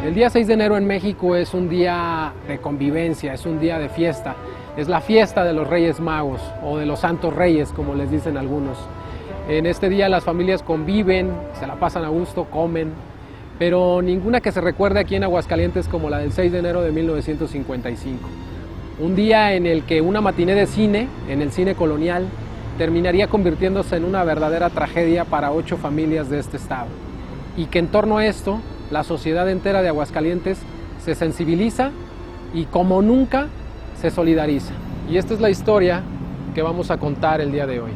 El día 6 de enero en México es un día de convivencia, es un día de fiesta. Es la fiesta de los Reyes Magos o de los Santos Reyes, como les dicen algunos. En este día las familias conviven, se la pasan a gusto, comen, pero ninguna que se recuerde aquí en Aguascalientes como la del 6 de enero de 1955. Un día en el que una matiné de cine, en el Cine Colonial, terminaría convirtiéndose en una verdadera tragedia para 8 familias de este estado. Y que en torno a esto, la sociedad entera de Aguascalientes se sensibiliza y como nunca se solidariza. Y esta es la historia que vamos a contar el día de hoy.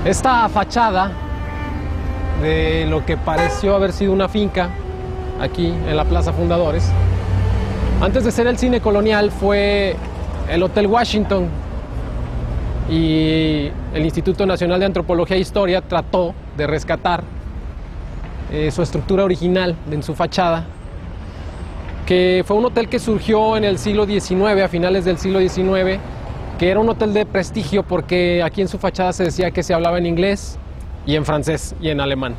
Esta fachada de lo que pareció haber sido una finca aquí en la Plaza Fundadores, antes de ser el Cine Colonial fue el Hotel Washington, y el Instituto Nacional de Antropología e Historia trató de rescatar su estructura original en su fachada, que fue un hotel que surgió en el siglo XIX, a finales del siglo XIX, que era un hotel de prestigio porque aquí en su fachada se decía que se hablaba en inglés y en francés y en alemán.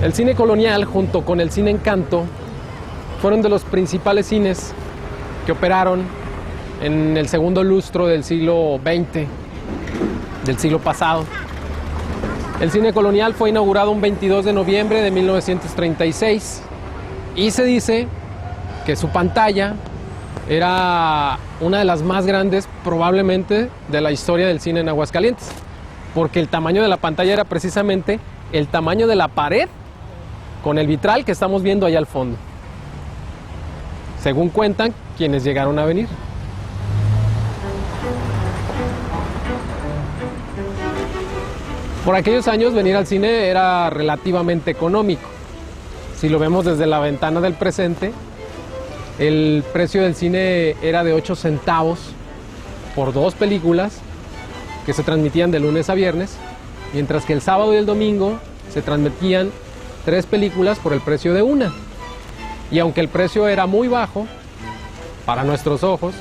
El Cine Colonial, junto con el Cine Encanto, fueron de los principales cines que operaron en el segundo lustro del siglo XX, del siglo pasado. El Cine Colonial fue inaugurado un 22 de noviembre de 1936. Y se dice que su pantalla era una de las más grandes probablemente de la historia del cine en Aguascalientes, porque el tamaño de la pantalla era precisamente el tamaño de la pared con el vitral que estamos viendo allá al fondo, según cuentan quienes llegaron a venir. Por aquellos años venir al cine era relativamente económico. Si lo vemos desde la ventana del presente, el precio del cine era de 8 centavos por 2 películas que se transmitían de lunes a viernes, mientras que el sábado y el domingo se transmitían 3 películas por el precio de una. Y aunque el precio era muy bajo, para nuestros ojos,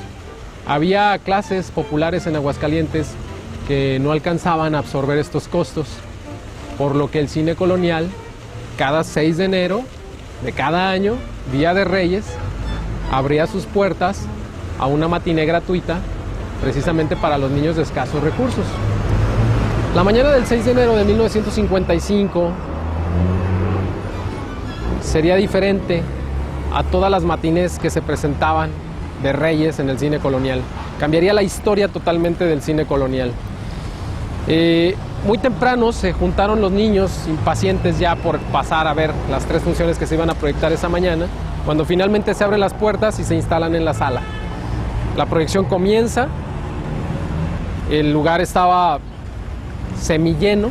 había clases populares en Aguascalientes que no alcanzaban a absorber estos costos, por lo que el Cine Colonial, cada 6 de enero de cada año, Día de Reyes, abría sus puertas a una matiné gratuita precisamente para los niños de escasos recursos. La mañana del 6 de enero de 1955 sería diferente a todas las matinés que se presentaban de Reyes en el Cine Colonial. Cambiaría la historia totalmente del Cine Colonial. Muy temprano se juntaron los niños impacientes ya por pasar a ver las 3 funciones que se iban a proyectar esa mañana, cuando finalmente se abren las puertas y se instalan en la sala. La proyección comienza, el lugar estaba semilleno,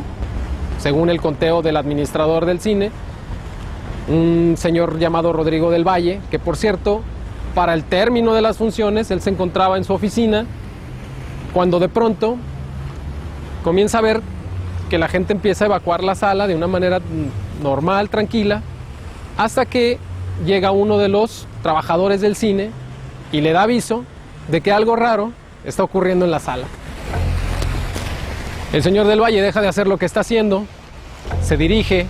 según el conteo del administrador del cine, un señor llamado Rodrigo del Valle, que por cierto, para el término de las funciones, él se encontraba en su oficina, cuando de pronto comienza a ver que la gente empieza a evacuar la sala de una manera normal, tranquila, hasta que llega uno de los trabajadores del cine y le da aviso de que algo raro está ocurriendo en la sala. El señor del Valle deja de hacer lo que está haciendo, se dirige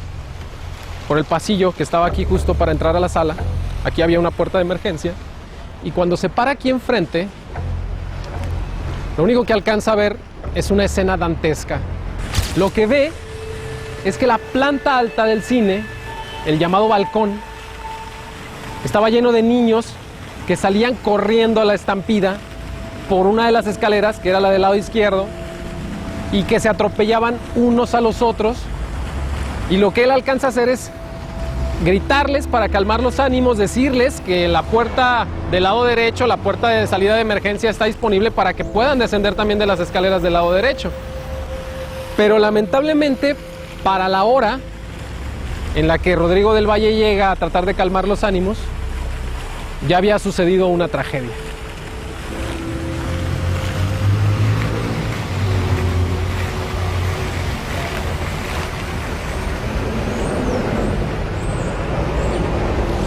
por el pasillo que estaba aquí justo para entrar a la sala. Aquí había una puerta de emergencia, y cuando se para aquí enfrente, Lo único que alcanza a ver es una escena dantesca. Lo que ve es que la planta alta del cine, el llamado balcón, estaba lleno de niños que salían corriendo a la estampida por una de las escaleras, que era la del lado izquierdo, y que se atropellaban unos a los otros. Y lo que él alcanza a hacer es gritarles para calmar los ánimos, decirles que la puerta del lado derecho, la puerta de salida de emergencia, está disponible para que puedan descender también de las escaleras del lado derecho. Pero lamentablemente, para la hora en la que Rodrigo del Valle llega a tratar de calmar los ánimos, ya había sucedido una tragedia.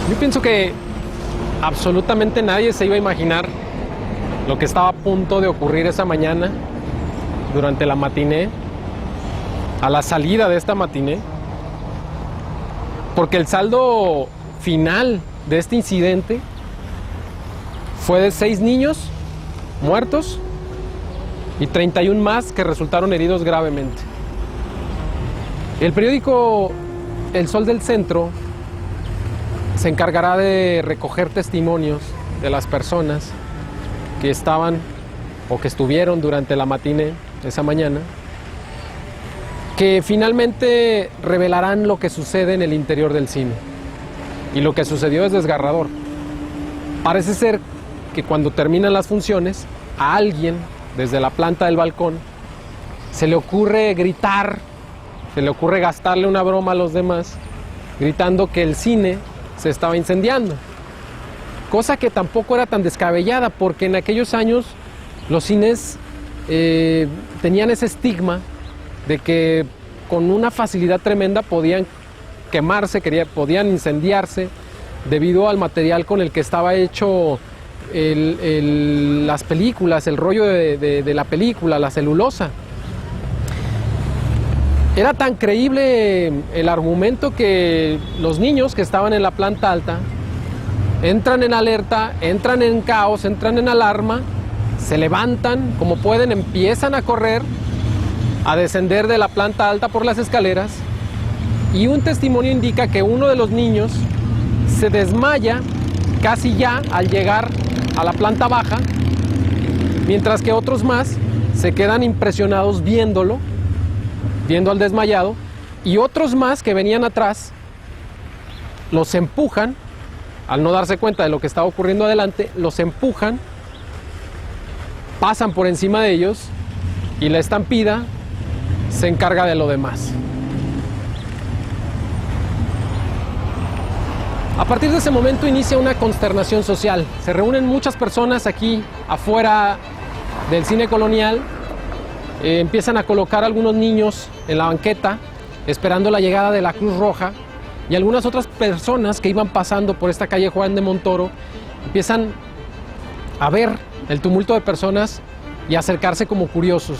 Yo pienso que absolutamente nadie se iba a imaginar lo que estaba a punto de ocurrir esa mañana durante la matiné, a la salida de esta matiné, porque el saldo final de este incidente fue de 6 niños muertos y 31 más que resultaron heridos gravemente. El periódico El Sol del Centro se encargará de recoger testimonios de las personas que estaban o que estuvieron durante la matiné esa mañana, que finalmente revelarán lo que sucede en el interior del cine. Y lo que sucedió es desgarrador. Parece ser que cuando terminan las funciones, a alguien desde la planta del balcón se le ocurre gritar, se le ocurre gastarle una broma a los demás, gritando que el cine se estaba incendiando. Cosa que tampoco era tan descabellada, porque en aquellos años los cines tenían ese estigma de que con una facilidad tremenda podían quemarse, podían incendiarse debido al material con el que estaba hecho las películas, el rollo de la película, la celulosa. Era tan creíble el argumento que los niños que estaban en la planta alta entran en alerta, entran en caos, entran en alarma, se levantan como pueden, empiezan a correr, a descender de la planta alta por las escaleras, y un testimonio indica que uno de los niños se desmaya casi ya al llegar a la planta baja, mientras que otros más se quedan impresionados viendo al desmayado, y otros más que venían atrás los empujan, al no darse cuenta de lo que estaba ocurriendo adelante, los empujan, pasan por encima de ellos, y la estampida se encarga de lo demás. A partir de ese momento inicia una consternación social. Se reúnen muchas personas aquí afuera del cine colonial, empiezan a colocar algunos niños en la banqueta esperando la llegada de la Cruz Roja, y algunas otras personas que iban pasando por esta calle Juan de Montoro empiezan a ver el tumulto de personas y a acercarse como curiosos.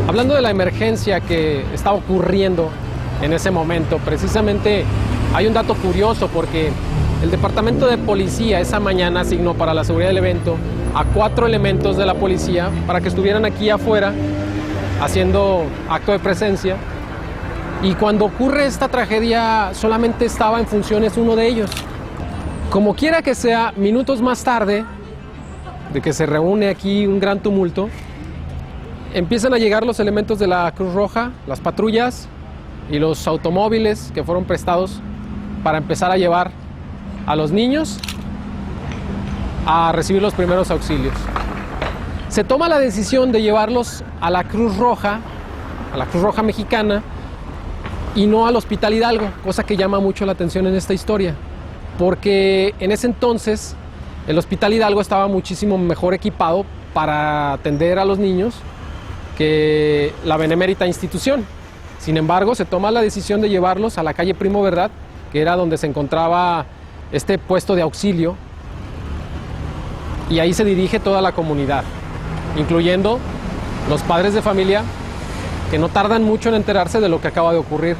Hablando de la emergencia que está ocurriendo en ese momento, precisamente hay un dato curioso, porque el departamento de policía esa mañana asignó para la seguridad del evento a 4 elementos de la policía para que estuvieran aquí afuera haciendo acto de presencia, y cuando ocurre esta tragedia solamente estaba en funciones uno de ellos. Como quiera que sea, minutos más tarde de que se reúne aquí un gran tumulto, empiezan a llegar los elementos de la Cruz Roja, las patrullas y los automóviles que fueron prestados para empezar a llevar a los niños a recibir los primeros auxilios. Se toma la decisión de llevarlos a la Cruz Roja Mexicana, y no al Hospital Hidalgo, cosa que llama mucho la atención en esta historia, porque en ese entonces el Hospital Hidalgo estaba muchísimo mejor equipado para atender a los niños que la benemérita institución. Sin embargo, se toma la decisión de llevarlos a la calle Primo Verdad, que era donde se encontraba este puesto de auxilio, y ahí se dirige toda la comunidad, incluyendo los padres de familia, que no tardan mucho en enterarse de lo que acaba de ocurrir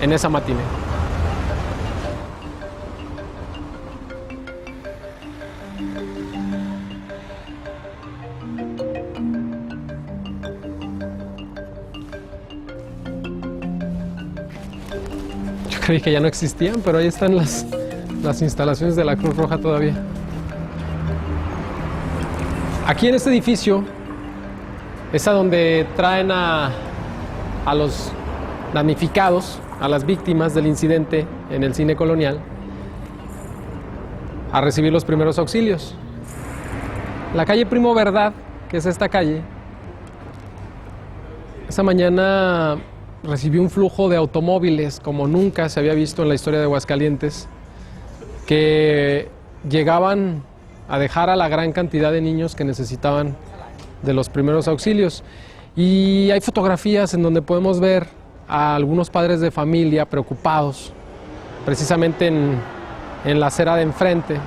en esa matiné. creí que ya no existían, pero ahí están las instalaciones de la Cruz Roja todavía. Aquí en este edificio es a donde traen a los damnificados, a las víctimas del incidente en el cine colonial, a recibir los primeros auxilios. La calle Primo Verdad, que es esta calle, esa mañana recibió un flujo de automóviles como nunca se había visto en la historia de Aguascalientes, que llegaban a dejar a la gran cantidad de niños que necesitaban de los primeros auxilios. Y hay fotografías en donde podemos ver a algunos padres de familia preocupados, precisamente en la acera de enfrente,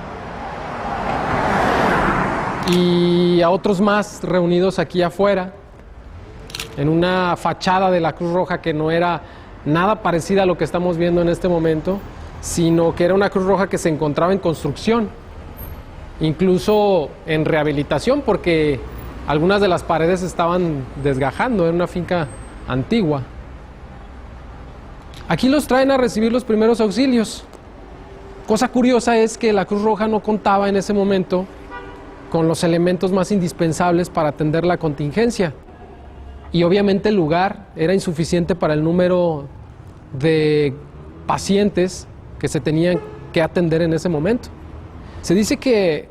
y a otros más reunidos aquí afuera, en una fachada de la Cruz Roja que no era nada parecida a lo que estamos viendo en este momento, sino que era una Cruz Roja que se encontraba en construcción, incluso en rehabilitación, porque algunas de las paredes estaban desgajando, era una finca antigua. Aquí los traen a recibir los primeros auxilios. Cosa curiosa es que la Cruz Roja no contaba en ese momento con los elementos más indispensables para atender la contingencia. Y obviamente el lugar era insuficiente para el número de pacientes que se tenían que atender en ese momento. Se dice que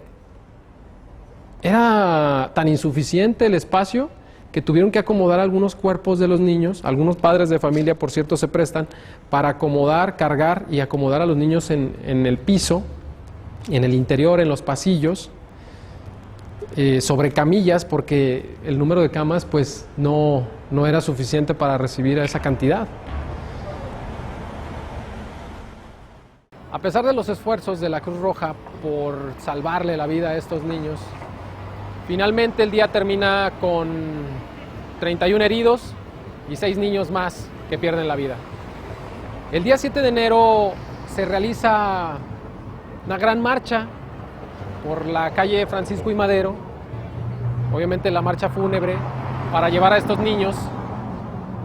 era tan insuficiente el espacio que tuvieron que acomodar algunos cuerpos de los niños. Algunos padres de familia, por cierto, se prestan para acomodar, cargar y acomodar a los niños en el piso, en el interior, en los pasillos, sobre camillas, porque el número de camas pues no era suficiente para recibir a esa cantidad. A pesar de los esfuerzos de la Cruz Roja por salvarle la vida a estos niños, finalmente el día termina con 31 heridos y 6 niños más que pierden la vida. El día 7 de enero se realiza una gran marcha por la calle Francisco y Madero, obviamente la marcha fúnebre, para llevar a estos niños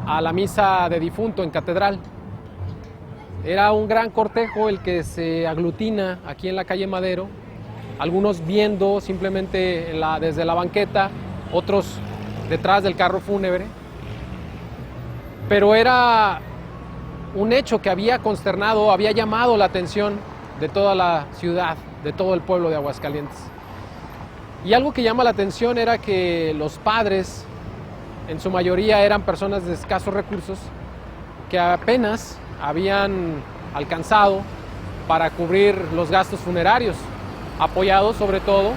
a la misa de difunto en Catedral. Era un gran cortejo el que se aglutina aquí en la calle Madero, algunos viendo simplemente desde la banqueta, otros detrás del carro fúnebre, pero era un hecho que había consternado, había llamado la atención de toda la ciudad, de todo el pueblo de Aguascalientes. Y algo que llama la atención era que los padres, en su mayoría eran personas de escasos recursos, que apenas habían alcanzado para cubrir los gastos funerarios, apoyados sobre todo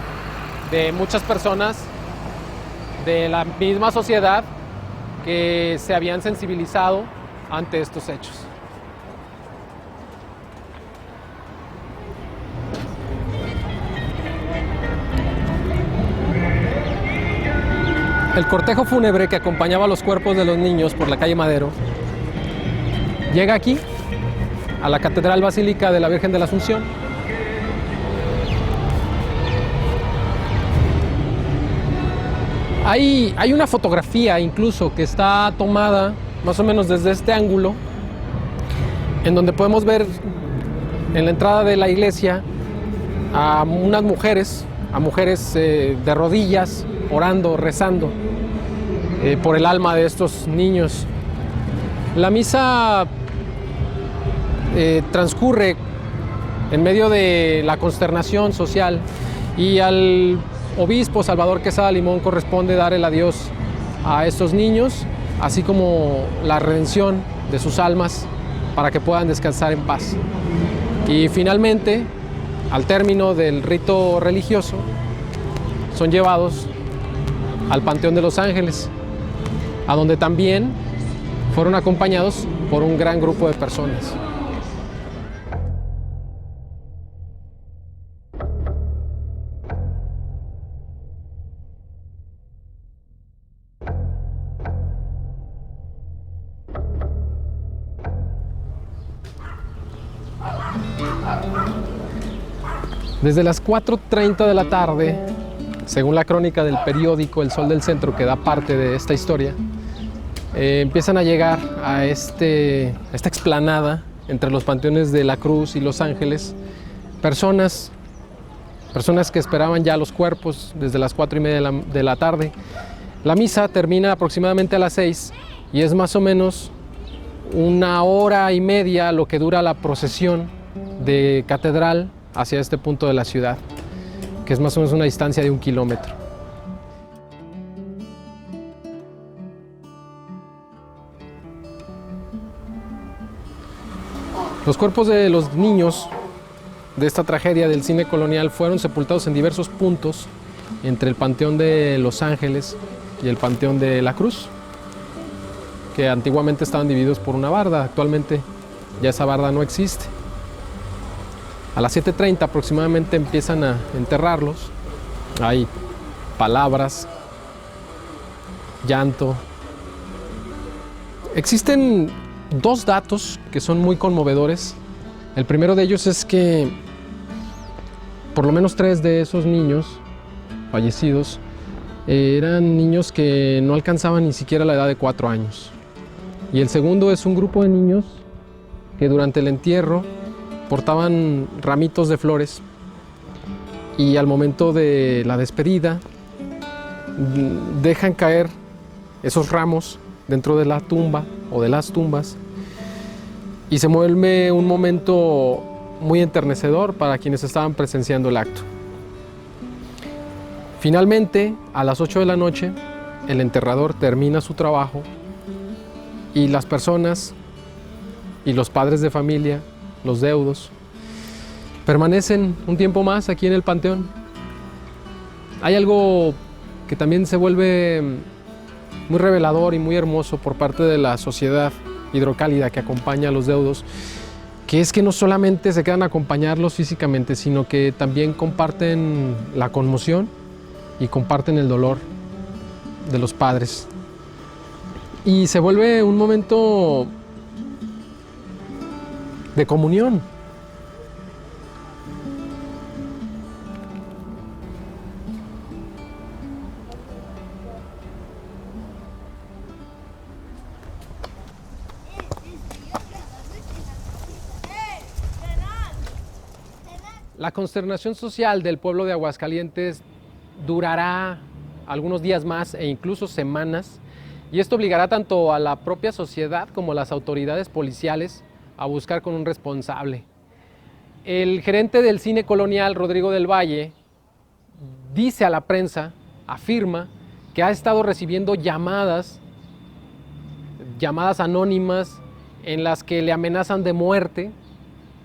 de muchas personas de la misma sociedad que se habían sensibilizado ante estos hechos. El cortejo fúnebre que acompañaba los cuerpos de los niños por la calle Madero llega aquí, a la Catedral Basílica de la Virgen de la Asunción. Hay una fotografía incluso que está tomada más o menos desde este ángulo, en donde podemos ver en la entrada de la iglesia a unas mujeres, de rodillas, orando, rezando por el alma de estos niños. La misa transcurre en medio de la consternación social y al obispo Salvador Quesada Limón corresponde dar el adiós a estos niños, así como la redención de sus almas para que puedan descansar en paz. Y finalmente, al término del rito religioso, son llevados al Panteón de los Ángeles, a donde también fueron acompañados por un gran grupo de personas. Desde las 4:30 de la tarde, según la crónica del periódico El Sol del Centro, que da parte de esta historia, empiezan a llegar a esta explanada entre los panteones de la Cruz y Los Ángeles, personas que esperaban ya los cuerpos desde las 4:30 de la tarde. La misa termina aproximadamente a las 6 y es más o menos 1 hora y media lo que dura la procesión de catedral hacia este punto de la ciudad, que es más o menos una distancia de 1 kilómetro. Los cuerpos de los niños de esta tragedia del cine colonial fueron sepultados en diversos puntos entre el Panteón de Los Ángeles y el Panteón de la Cruz, que antiguamente estaban divididos por una barda. Actualmente ya esa barda no existe. A las 7:30 aproximadamente empiezan a enterrarlos. Hay palabras, llanto. Existen 2 datos que son muy conmovedores. El primero de ellos es que por lo menos 3 de esos niños fallecidos eran niños que no alcanzaban ni siquiera la edad de 4 años. Y el segundo es un grupo de niños que durante el entierro portaban ramitos de flores y al momento de la despedida dejan caer esos ramos dentro de la tumba o de las tumbas, y se vuelve un momento muy enternecedor para quienes estaban presenciando el acto. Finalmente, a las 8 de la noche, el enterrador termina su trabajo y las personas y los padres de familia, los deudos, permanecen un tiempo más aquí en el panteón. Hay algo que también se vuelve muy revelador y muy hermoso por parte de la sociedad hidrocálida que acompaña a los deudos, que es que no solamente se quedan a acompañarlos físicamente, sino que también comparten la conmoción y comparten el dolor de los padres. Y se vuelve un momento de comunión. La consternación social del pueblo de Aguascalientes durará algunos días más e incluso semanas, y esto obligará tanto a la propia sociedad como a las autoridades policiales a buscar con un responsable. El gerente del cine colonial, Rodrigo del Valle, dice a la prensa, afirma que ha estado recibiendo llamadas anónimas en las que le amenazan de muerte,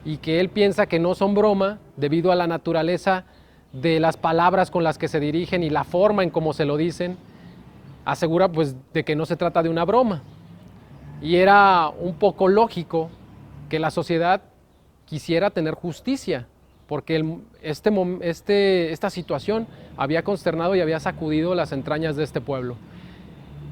y que él piensa que no son broma debido a la naturaleza de las palabras con las que se dirigen y la forma en cómo se lo dicen. Asegura pues de que no se trata de una broma. Y era un poco lógico que la sociedad quisiera tener justicia, porque esta situación había consternado y había sacudido las entrañas de este pueblo.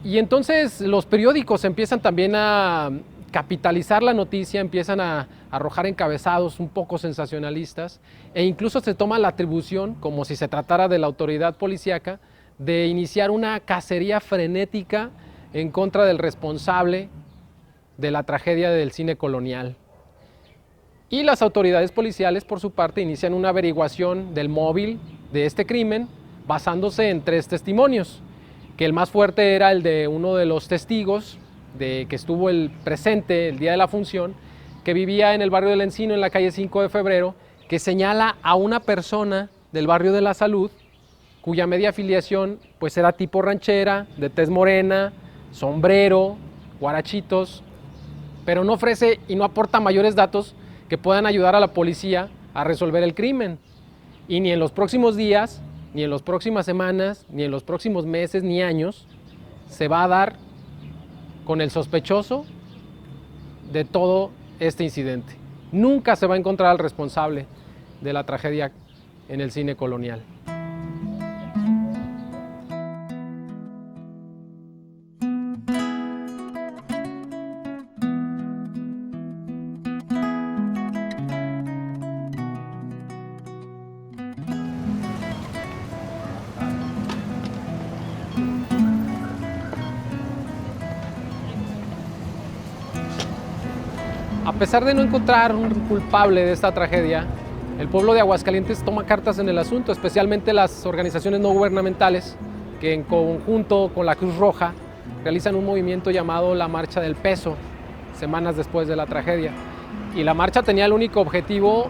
Y entonces los periódicos empiezan también a capitalizar la noticia, empiezan a arrojar encabezados un poco sensacionalistas, e incluso se toma la atribución, como si se tratara de la autoridad policíaca, de iniciar una cacería frenética en contra del responsable de la tragedia del cine colonial. Y las autoridades policiales, por su parte, inician una averiguación del móvil de este crimen basándose en 3 testimonios, que el más fuerte era el de uno de los testigos que estuvo presente el día de la función, que vivía en el barrio del Encino, en la calle 5 de Febrero, que señala a una persona del barrio de la Salud, cuya media afiliación pues era tipo ranchera, de tez morena, sombrero, guarachitos, pero no ofrece y no aporta mayores datos que puedan ayudar a la policía a resolver el crimen. Y ni en los próximos días, ni en las próximas semanas, ni en los próximos meses, ni años, se va a dar con el sospechoso de todo este incidente. Nunca se va a encontrar al responsable de la tragedia en el cine colonial. A A pesar de no encontrar un culpable de esta tragedia, el pueblo de Aguascalientes toma cartas en el asunto, especialmente las organizaciones no gubernamentales que en conjunto con la Cruz Roja realizan un movimiento llamado la Marcha del Peso, semanas después de la tragedia. Y la marcha tenía el único objetivo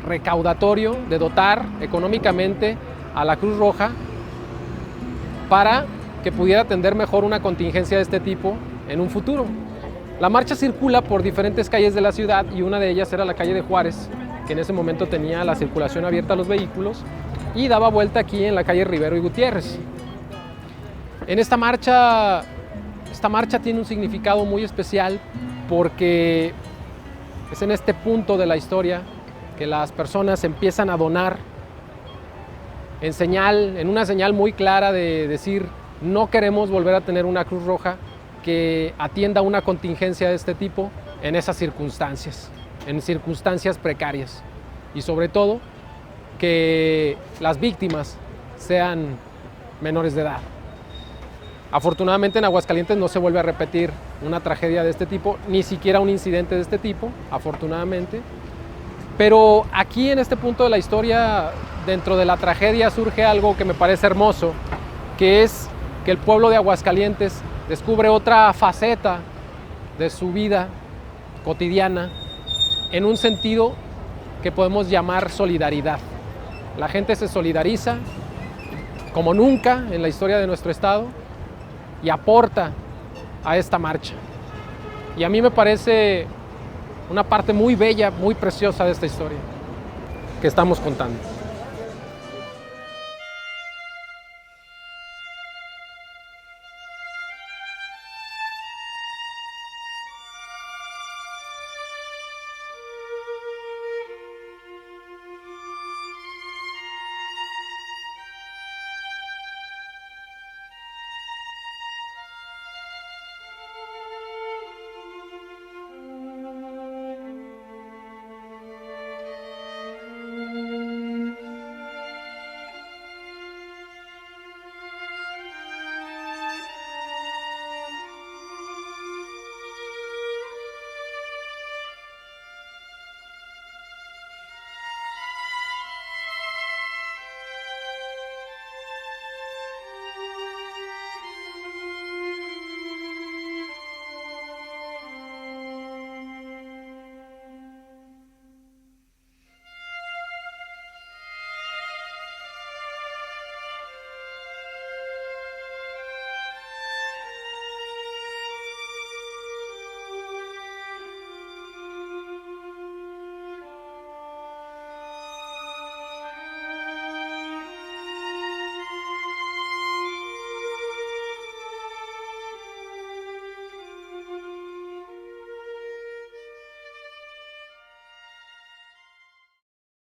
recaudatorio de dotar económicamente a la Cruz Roja para que pudiera atender mejor una contingencia de este tipo en un futuro. La marcha circula por diferentes calles de la ciudad y una de ellas era la calle de Juárez, que en ese momento tenía la circulación abierta a los vehículos, y daba vuelta aquí en la calle Rivero y Gutiérrez. En esta marcha tiene un significado muy especial porque es en este punto de la historia que las personas empiezan a donar en una señal muy clara de decir: no queremos volver a tener una Cruz Roja que atienda una contingencia de este tipo en esas circunstancias, en circunstancias precarias, y sobre todo que las víctimas sean menores de edad. Afortunadamente en Aguascalientes no se vuelve a repetir una tragedia de este tipo, ni siquiera un incidente de este tipo, afortunadamente. Pero aquí en este punto de la historia, dentro de la tragedia, surge algo que me parece hermoso, que es que el pueblo de Aguascalientes descubre otra faceta de su vida cotidiana en un sentido que podemos llamar solidaridad. La gente se solidariza como nunca en la historia de nuestro estado y aporta a esta marcha. Y a mí me parece una parte muy bella, muy preciosa de esta historia que estamos contando.